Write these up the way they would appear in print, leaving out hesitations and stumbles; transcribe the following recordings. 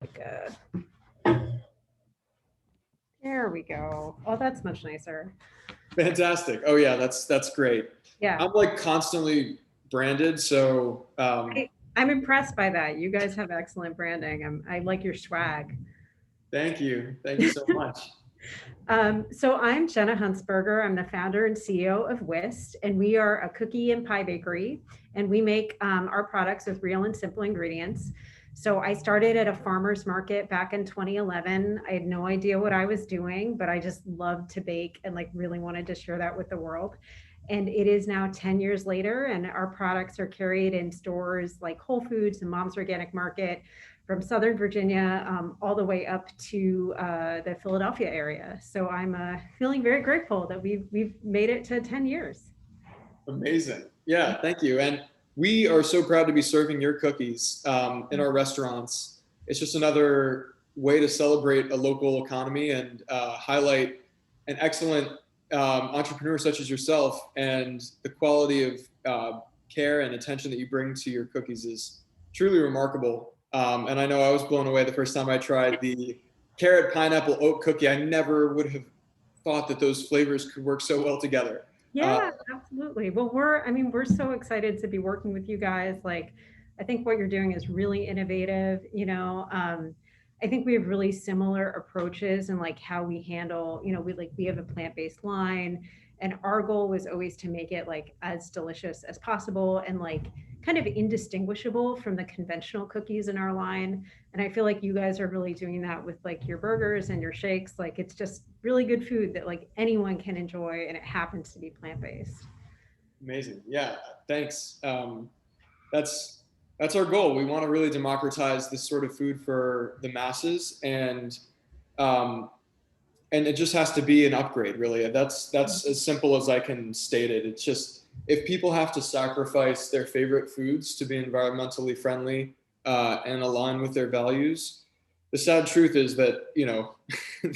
like there we go. Oh, that's much nicer. Fantastic. Oh yeah, that's great. Yeah. I'm like constantly branded, so I'm impressed by that. You guys have excellent branding. I like your swag. thank you so much. So I'm Jenna Huntsberger. I'm the founder and CEO of Whisked, and we are a cookie and pie bakery, and we make our products with real and simple ingredients. So I started at a farmer's market back in 2011. I had no idea what I was doing, but I just loved to bake and like really wanted to share that with the world. And it is now 10 years later, and our products are carried in stores like Whole Foods and Mom's Organic Market from Southern Virginia all the way up to the Philadelphia area. So I'm feeling very grateful that we've made it to 10 years. Amazing. Yeah, thank you. And we are so proud to be serving your cookies in our restaurants. It's just another way to celebrate a local economy and highlight an excellent entrepreneur such as yourself, and the quality of care and attention that you bring to your cookies is truly remarkable. And I know I was blown away the first time I tried the carrot pineapple oat cookie. I never would have thought that those flavors could work so well together. Yeah, absolutely. Well, we're so excited to be working with you guys. Like, I think what you're doing is really innovative. I think we have really similar approaches and like how we handle, we have a plant-based line, and our goal was always to make it like as delicious as possible and like kind of indistinguishable from the conventional cookies in our line. And I feel like you guys are really doing that with like your burgers and your shakes. Like it's just really good food that like anyone can enjoy, and it happens to be plant-based. Amazing. Yeah, thanks. That's that's our goal. We want to really democratize this sort of food for the masses, um, and it just has to be an upgrade. Really, that's as simple as I can state it. It's just if people have to sacrifice their favorite foods to be environmentally friendly and align with their values, the sad truth is that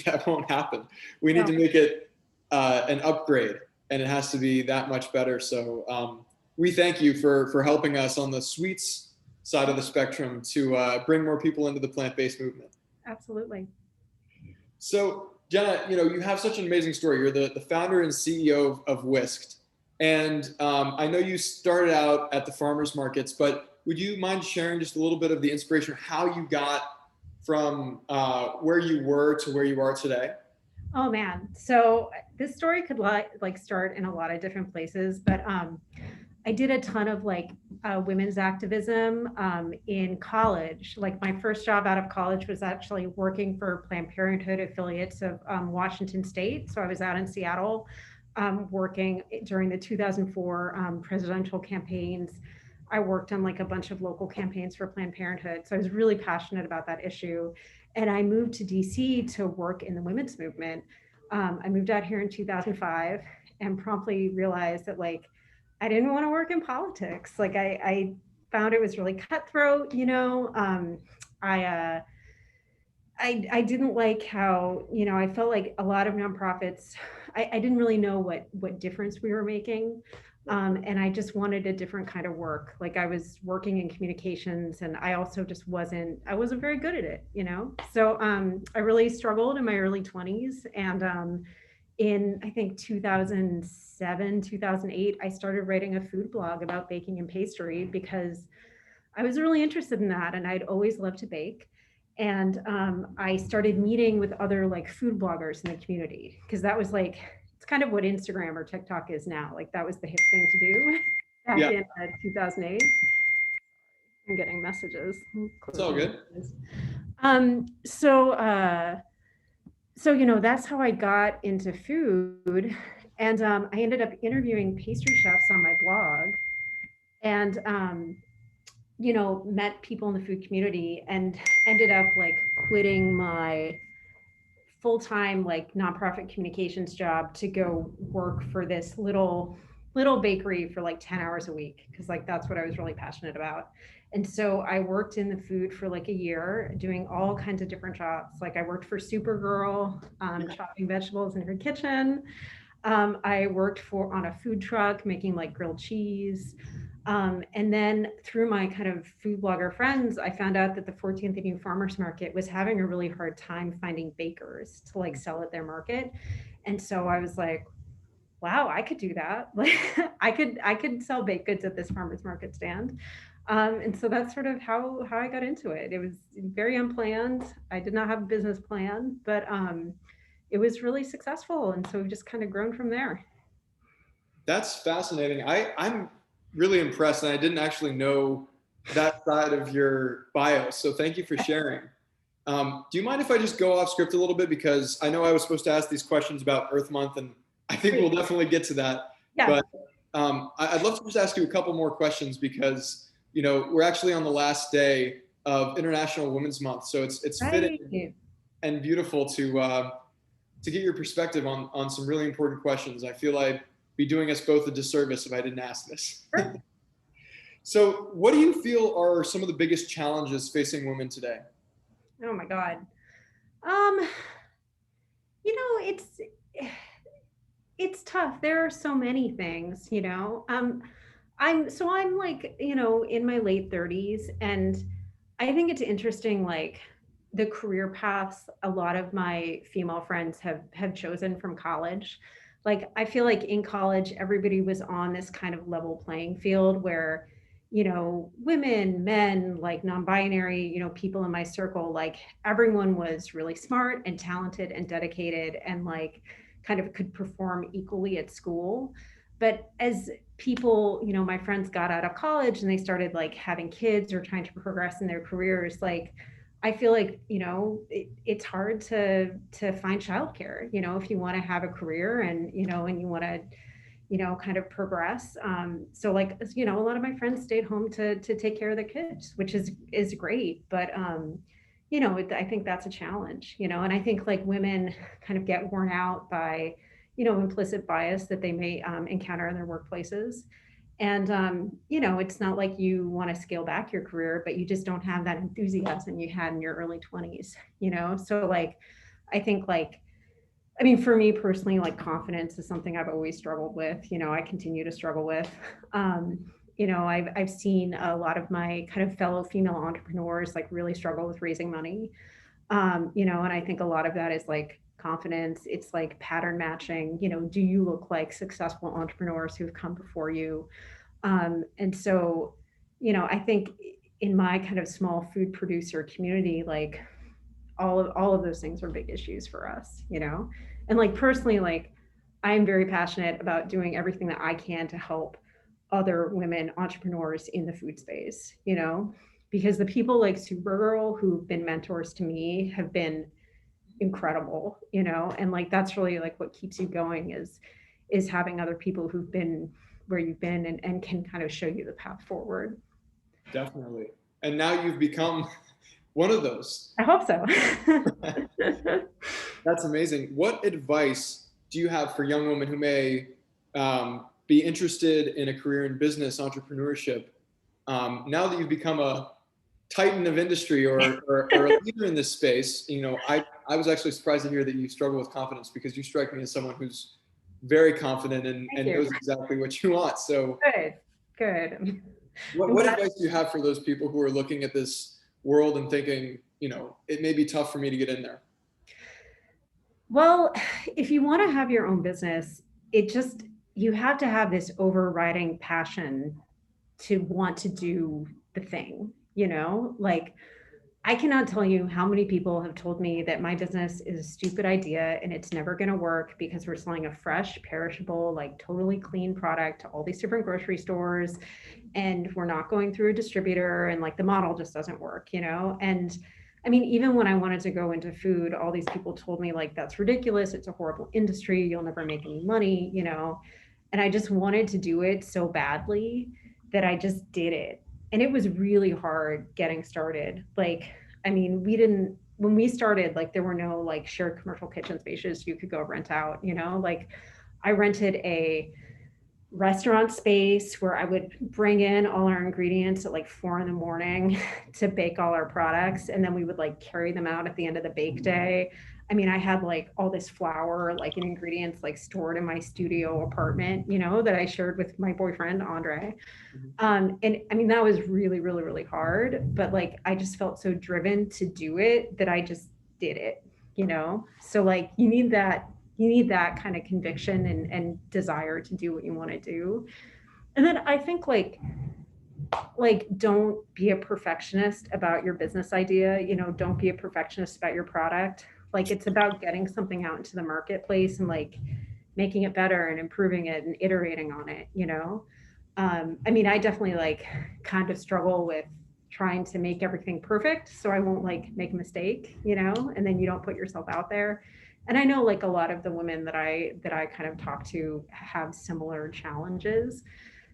that won't happen. We need No, to make it an upgrade, and it has to be that much better. So we thank you for helping us on the sweets side of the spectrum to bring more people into the plant-based movement. absolutely. So Jenna, you have such an amazing story. You're the founder and CEO of Whisked, and I know you started out at the farmers markets, but would you mind sharing just a little bit of the inspiration of how you got from where you were to where you are today? Oh man. So this story could like start in a lot of different places, but I did a ton of like women's activism in college. Like my first job out of college was actually working for Planned Parenthood affiliates of Washington State. So I was out in Seattle working during the 2004 presidential campaigns. I worked on like a bunch of local campaigns for Planned Parenthood. So I was really passionate about that issue. And I moved to DC to work in the women's movement. I moved out here in 2005 and promptly realized that like I didn't want to work in politics. Like I found it was really cutthroat, I I didn't like how, I felt like a lot of nonprofits, I didn't really know what difference we were making. And I just wanted a different kind of work. Like I was working in communications, and I also just I wasn't very good at it. So I really struggled in my early 20s. And in I think 2007, 2008, I started writing a food blog about baking and pastry because I was really interested in that, and I'd always loved to bake. And I started meeting with other like food bloggers in the community, because that was like it's kind of what Instagram or TikTok is now. Like that was the hip thing to do back Yeah, in 2008. I'm getting messages. it's Close all my good. messages. So that's how I got into food, and I ended up interviewing pastry chefs on my blog, and met people in the food community, and ended up like quitting my full-time like nonprofit communications job to go work for this little bakery for like 10 hours a week, because like that's what I was really passionate about. And so I worked in the food for like a year doing all kinds of different jobs. Like I worked for Supergirl, chopping vegetables in her kitchen. I worked for on a food truck making like grilled cheese. And then through my kind of food blogger friends, I found out that the 14th Avenue Farmers Market was having a really hard time finding bakers to like sell at their market. And so I was like, wow, I could do that. Like I could sell baked goods at this farmers market stand. And so that's sort of how I got into it. It was very unplanned. I did not have a business plan, but it was really successful. And so we've just kind of grown from there. That's fascinating. I'm really impressed, and I didn't actually know that side of your bio. So thank you for sharing. Do you mind if I just go off script a little bit? Because I know I was supposed to ask these questions about Earth Month, and I think we'll definitely get to that. Yeah. But I'd love to just ask you a couple more questions because we're actually on the last day of International Women's Month, so it's fitting Right. and beautiful to get your perspective on some really important questions. I feel I'd be doing us both a disservice if I didn't ask this. Sure. So, what do you feel are some of the biggest challenges facing women today? Oh my God. Um, it's tough. There are so many things. I'm like, in my late 30s, and I think it's interesting, like the career paths a lot of my female friends have chosen from college. Like I feel like in college everybody was on this kind of level playing field where women, men, like non-binary, people in my circle, like everyone was really smart and talented and dedicated and like kind of could perform equally at school. But as people, my friends got out of college and they started like having kids or trying to progress in their careers, like I feel like, it's hard to find childcare, if you want to have a career and you want to kind of progress. So like, a lot of my friends stayed home to take care of the kids, which is great. But I think that's a challenge, and I think like women kind of get worn out by, implicit bias that they may encounter in their workplaces. And it's not like you want to scale back your career, but you just don't have that enthusiasm you had in your early 20s. So like, I think like, I mean, for me personally, like confidence is something I've always struggled with. I continue to struggle with. I've seen a lot of my kind of fellow female entrepreneurs like really struggle with raising money. And I think a lot of that is like confidence. It's like pattern matching. Do you look like successful entrepreneurs who've come before you? And so, I think in my kind of small food producer community, like all of those things are big issues for us. And like personally, like I'm very passionate about doing everything that I can to help other women entrepreneurs in the food space, because the people like Supergirl who've been mentors to me have been incredible, and like that's really like what keeps you going is having other people who've been where you've been and can kind of show you the path forward. Definitely. And now you've become one of those. I hope so. That's amazing. What advice do you have for young women who may be interested in a career in business entrepreneurship now that you've become a titan of industry or a leader in this space? I was actually surprised to hear that you struggle with confidence because you strike me as someone who's very confident and knows exactly what you want. So Good. what advice do you have for those people who are looking at this world and thinking, it may be tough for me to get in there? Well, if you want to have your own business, you have to have this overriding passion to want to do the thing. Like I cannot tell you how many people have told me that my business is a stupid idea and it's never going to work because we're selling a fresh, perishable, like totally clean product to all these different grocery stores and we're not going through a distributor and like the model just doesn't work. And I mean, even when I wanted to go into food, all these people told me like, that's ridiculous. It's a horrible industry. You'll never make any money. And I just wanted to do it so badly that I just did it. And it was really hard getting started. Like, I mean, when we started, like there were no like shared commercial kitchen spaces you could go rent out. Like I rented a restaurant space where I would bring in all our ingredients at like 4 a.m. to bake all our products. And then we would like carry them out at the end of the bake day. I mean, I had like all this flour, like and ingredients like stored in my studio apartment, that I shared with my boyfriend, Andre. Mhm. And I mean, that was really, really, really hard, but like I just felt so driven to do it that I just did it. So like you need that kind of conviction and desire to do what you want to do. And then I think like don't be a perfectionist about your business idea, don't be a perfectionist about your product. Like it's about getting something out into the marketplace and like making it better and improving it and iterating on it. I mean, I definitely like kind of struggle with trying to make everything perfect so I won't like make a mistake, and then you don't put yourself out there. And I know like a lot of the women that I kind of talk to have similar challenges.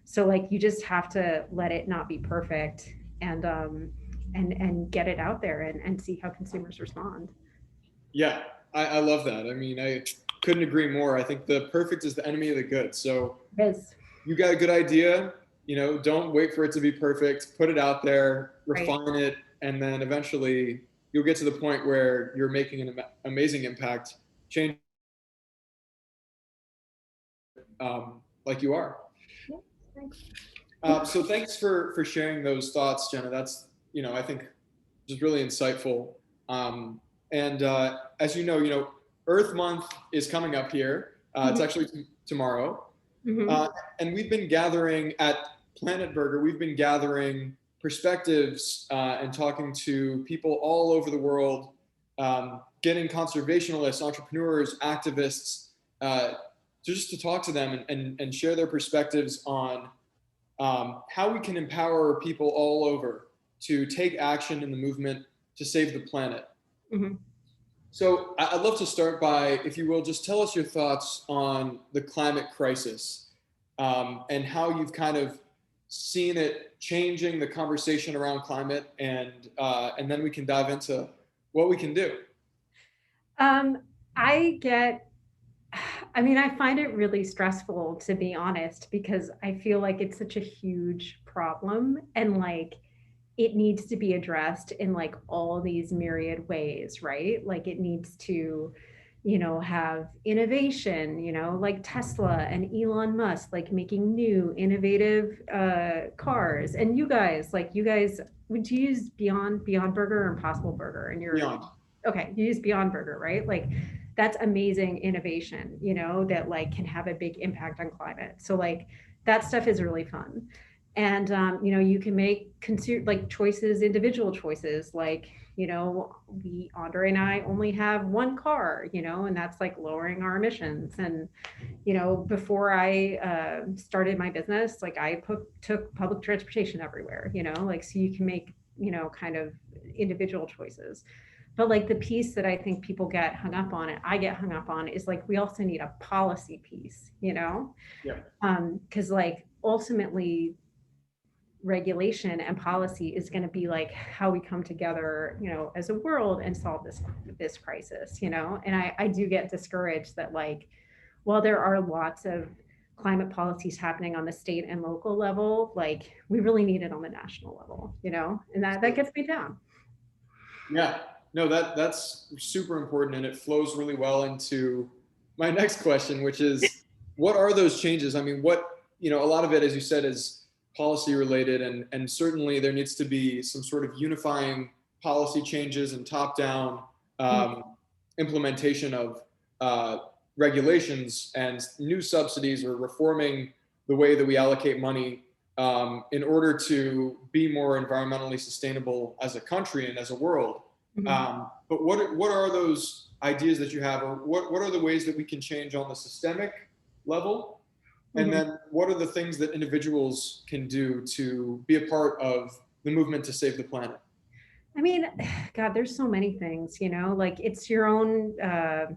So like you just have to let it not be perfect and get it out there and see how consumers respond. Yeah, I love that. I mean, I couldn't agree more. I think the perfect is the enemy of the good. So Yes. you got a good idea, don't wait for it to be perfect. Put it out there, Right. refine it, and then eventually you'll get to the point where you're making an amazing impact, change like you are. Yeah, thanks. So thanks for sharing those thoughts, Jenna. That's I think just really insightful. And as Earth Month is coming up here. It's Mhm. actually tomorrow. Mhm. Uh, and we've been gathering at Planet Burger, we've been gathering perspectives and talking to people all over the world, getting conservationists, entrepreneurs, activists, just to talk to them and share their perspectives on how we can empower people all over to take action in the movement to save the planet. Mhm. So I'd love to start by, if you will, just tell us your thoughts on the climate crisis and how you've kind of seen it changing the conversation around climate, and then we can dive into what we can do. Um, I get, I mean, I find it really stressful to be honest, because I feel like it's such a huge problem and like it needs to be addressed in like all these myriad ways, right? Like it needs to, have innovation, like Tesla and Elon Musk, like making new innovative cars. And you guys, would you use Beyond Burger or Impossible Burger? And you're Beyond. okay, you use Beyond Burger, right? Like that's amazing innovation, that like can have a big impact on climate. So like that stuff is really fun. And you can make like choices, individual choices, like we Andre and I only have one car, and that's like lowering our emissions. And before I started my business, like I took public transportation everywhere, like so you can make kind of individual choices. But like the piece that I think people get hung up on, it I get hung up on, is like we also need a policy piece. Yeah. Because like ultimately regulation and policy is going to be like how we come together, as a world and solve this crisis. And I do get discouraged that like while there are lots of climate policies happening on the state and local level, like we really need it on the national level, and that gets me down. Yeah, no, that's super important, and it flows really well into my next question, which is, what are those changes? I mean, a lot of it, as you said, is policy related, and certainly there needs to be some sort of unifying policy changes and top-down um, implementation of uh, regulations and new subsidies, or reforming the way that we allocate money in order to be more environmentally sustainable as a country and as a world. Mhm. But what are those ideas that you have, or what are the ways that we can change on the systemic level? And Mhm. then what are the things that individuals can do to be a part of the movement to save the planet? I mean, God, there's so many things, like it's your own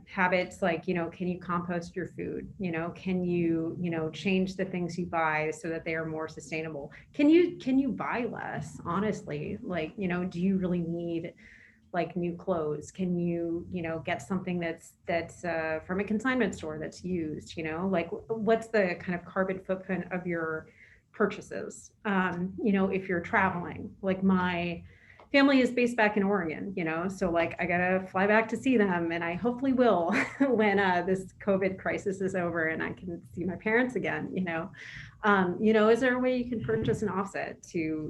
habits. Like, can you compost your food? Can you change the things you buy so that they are more sustainable? Can you buy less, honestly? Like, do you really need like new clothes? Can you get something that's from a consignment store that's used? Like what's the kind of carbon footprint of your purchases? If you're traveling, like family is based back in Oregon, so like I gotta fly back to see them, and I hopefully will when this COVID crisis is over and I can see my parents again. Is there a way you can purchase an offset to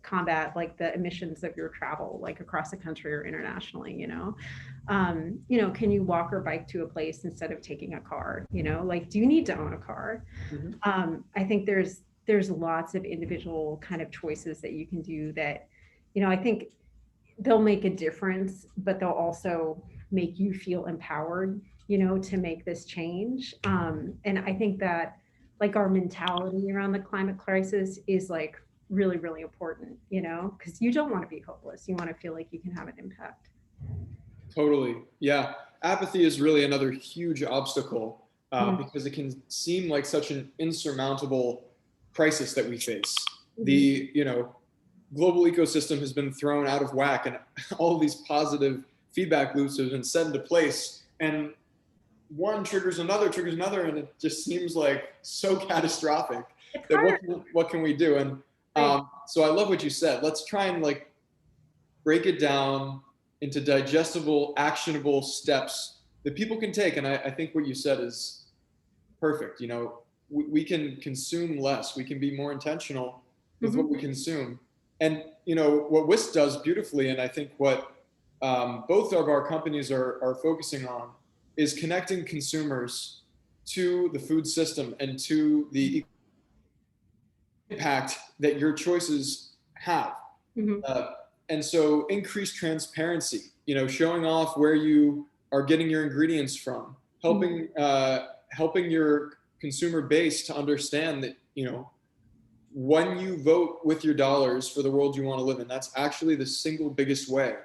combat like the emissions of your travel, like across the country or internationally? Can you walk or bike to a place instead of taking a car? Like, do you need to own a car? I think there's lots of individual kind of choices that you can do that, I think they'll make a difference, but they'll also make you feel empowered, to make this change. And I think that like our mentality around the climate crisis is like really, really important, because you don't want to be hopeless. You want to feel like you can have an impact. Totally. Yeah. Apathy is really another huge obstacle because it can seem like such an insurmountable crisis that we face. The, global ecosystem has been thrown out of whack, and all of these positive feedback loops have been set into place, and one triggers another, and it just seems like so catastrophic that what can we do? And so I love what you said. Let's try and like break it down into digestible, actionable steps that people can take. And I think what you said is perfect. We can consume less. We can be more intentional with what we consume. And what Whisked does beautifully, and I think what both of our companies are focusing on, is connecting consumers to the food system and to the impact that your choices have. And so increased transparency, showing off where you are getting your ingredients from, helping your consumer base to understand that, when you vote with your dollars for the world you want to live in, that's actually the single biggest way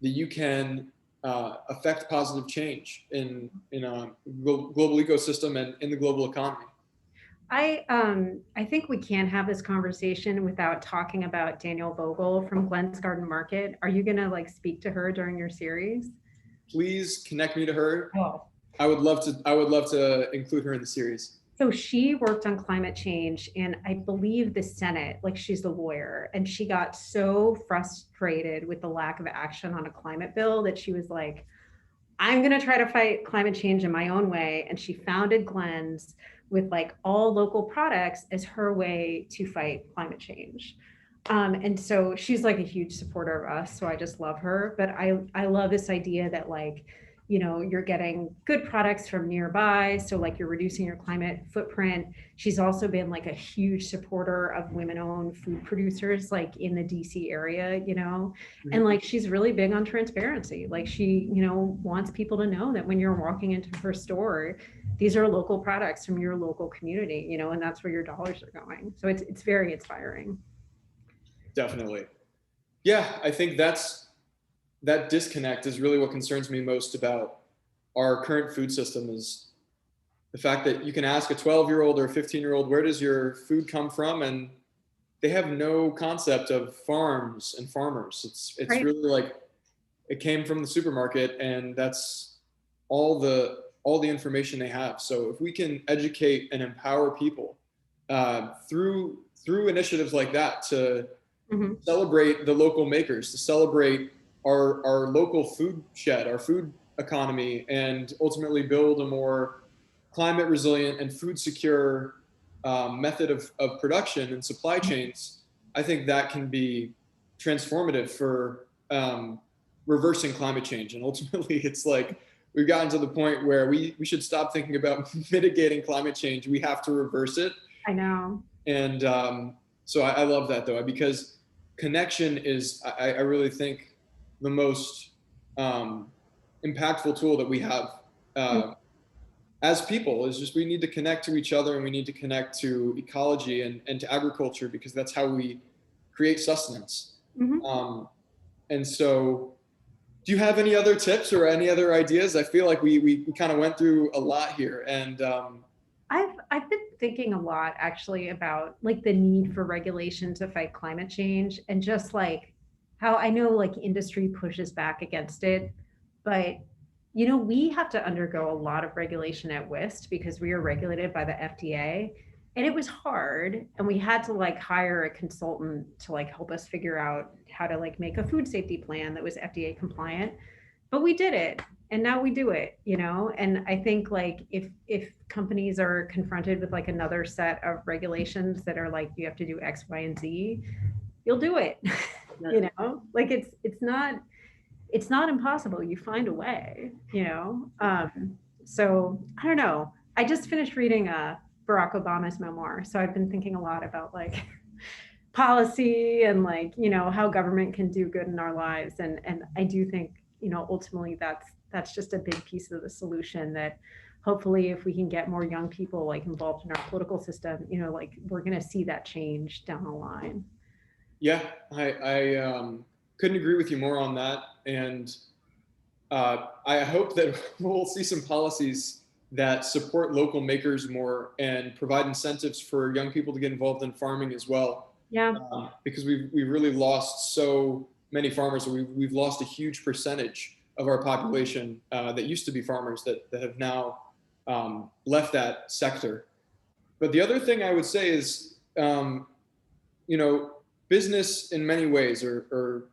that you can affect positive change in a global ecosystem and in the global economy. I think we can't have this conversation without talking about Danielle Vogel from Glenn's Garden Market. Are you gonna like speak to her during your series? Please connect me to her. Oh. I would love to include her in the series. So she worked on climate change in, I believe, the Senate, like she's the lawyer, and she got so frustrated with the lack of action on a climate bill that she was like, I'm going to try to fight climate change in my own way. And she founded Glenn's with like all local products as her way to fight climate change. And so she's like a huge supporter of us. So I just love her. But I love this idea that like, you're getting good products from nearby. So like you're reducing your climate footprint. She's also been like a huge supporter of women-owned food producers, like in the DC area, and like, she's really big on transparency. Like she, wants people to know that when you're walking into her store, these are local products from your local community, and that's where your dollars are going. So it's very inspiring. Definitely. Yeah, I think that disconnect is really what concerns me most about our current food system, is the fact that you can ask a 12-year-old or a 15-year-old, where does your food come from? And they have no concept of farms and farmers. It's right. Really like it came from the supermarket, and that's all the information they have. So if we can educate and empower people through initiatives like that to celebrate the local makers, to celebrate our local food shed, our food economy, and ultimately build a more climate resilient and food secure method of production and supply chains, I think that can be transformative for reversing climate change. And ultimately, it's like we've gotten to the point where we should stop thinking about mitigating climate change. We have to reverse it. I know. And so I love that, though, because connection is, I really think, the most impactful tool that we have as people. Is just we need to connect to each other, and we need to connect to ecology and to agriculture, because that's how we create sustenance. And so do you have any other tips or any other ideas? I feel like we kind of went through a lot here, and I've been thinking a lot actually about like the need for regulation to fight climate change, and just like how I know like industry pushes back against it, but we have to undergo a lot of regulation at Whisked because we are regulated by the FDA. and it was hard, and we had to like hire a consultant to like help us figure out how to like make a food safety plan that was FDA compliant, but we did it, and now we do it, you know. And I think like if companies are confronted with like another set of regulations that are like you have to do X, Y, and Z, you'll do it. Right. You know, like it's not impossible. You find a way, you know. So I don't know. I just finished reading Barack Obama's memoir, so I've been thinking a lot about like policy and like, you know, how government can do good in our lives. And I do think, you know, ultimately that's just a big piece of the solution, that hopefully if we can get more young people like involved in our political system, you know, like we're going to see that change down the line. Yeah, I couldn't agree with you more on that. And I hope that we'll see some policies that support local makers more and provide incentives for young people to get involved in farming as well. Yeah. Because we've really lost so many farmers. We've lost a huge percentage of our population that used to be farmers that have now left that sector. But the other thing I would say is, you know, business in many ways, or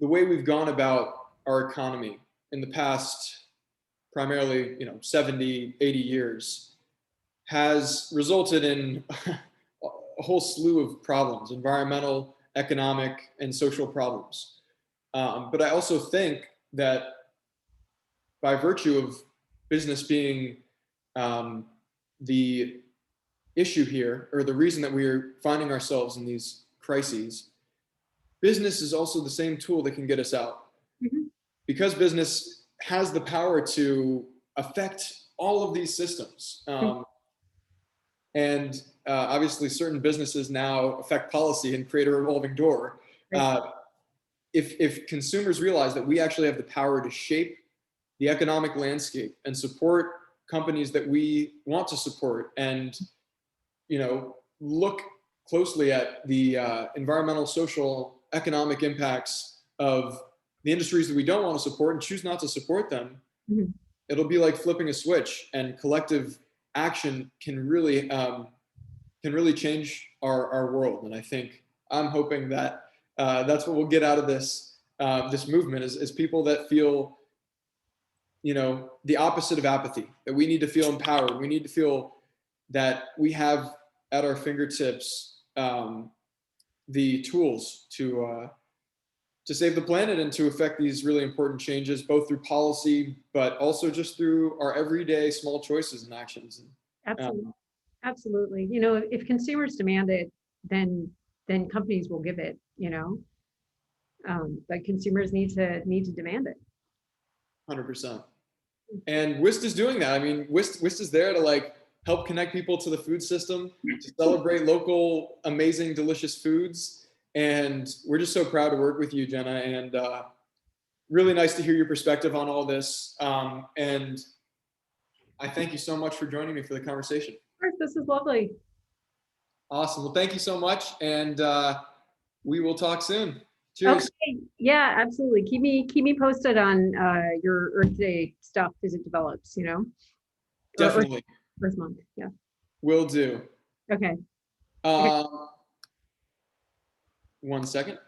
the way we've gone about our economy in the past primarily, you know, 70, 80 years has resulted in a whole slew of problems, environmental, economic, and social problems. But I also think that by virtue of business being the issue here, or the reason that we're finding ourselves in these crises, business is also the same tool that can get us out. Mhm. Because business has the power to affect all of these systems. And obviously, certain businesses now affect policy and create a revolving door. Uh, if consumers realize that we actually have the power to shape the economic landscape and support companies that we want to support, and you know, look closely at the environmental, social, economic impacts of the industries that we don't want to support and choose not to support them, Mhm. it'll be like flipping a switch, and collective action can really change our world. And I think I'm hoping that that's what we'll get out of this movement is people that feel, you know, the opposite of apathy, that we need to feel empowered. We need to feel that we have at our fingertips the tools to save the planet and to affect these really important changes, both through policy, but also just through our everyday small choices and actions. Absolutely. Absolutely. You know, if consumers demand it, then companies will give it, you know. But consumers need to demand it. 100%. And Whisked is doing that. I mean, Whisked is there to like help connect people to the food system, to celebrate local, amazing, delicious foods. And we're just so proud to work with you, Jenna. And really nice to hear your perspective on all this. And I thank you so much for joining me for the conversation. Of course, this is lovely. Awesome. Well, thank you so much. And we will talk soon. Cheers. Okay. Yeah, absolutely. Keep me posted on your Earth Day stuff as it develops, you know. Or Definitely. Earth Month. Yeah. Will do. Okay. Okay. Um, 1 second.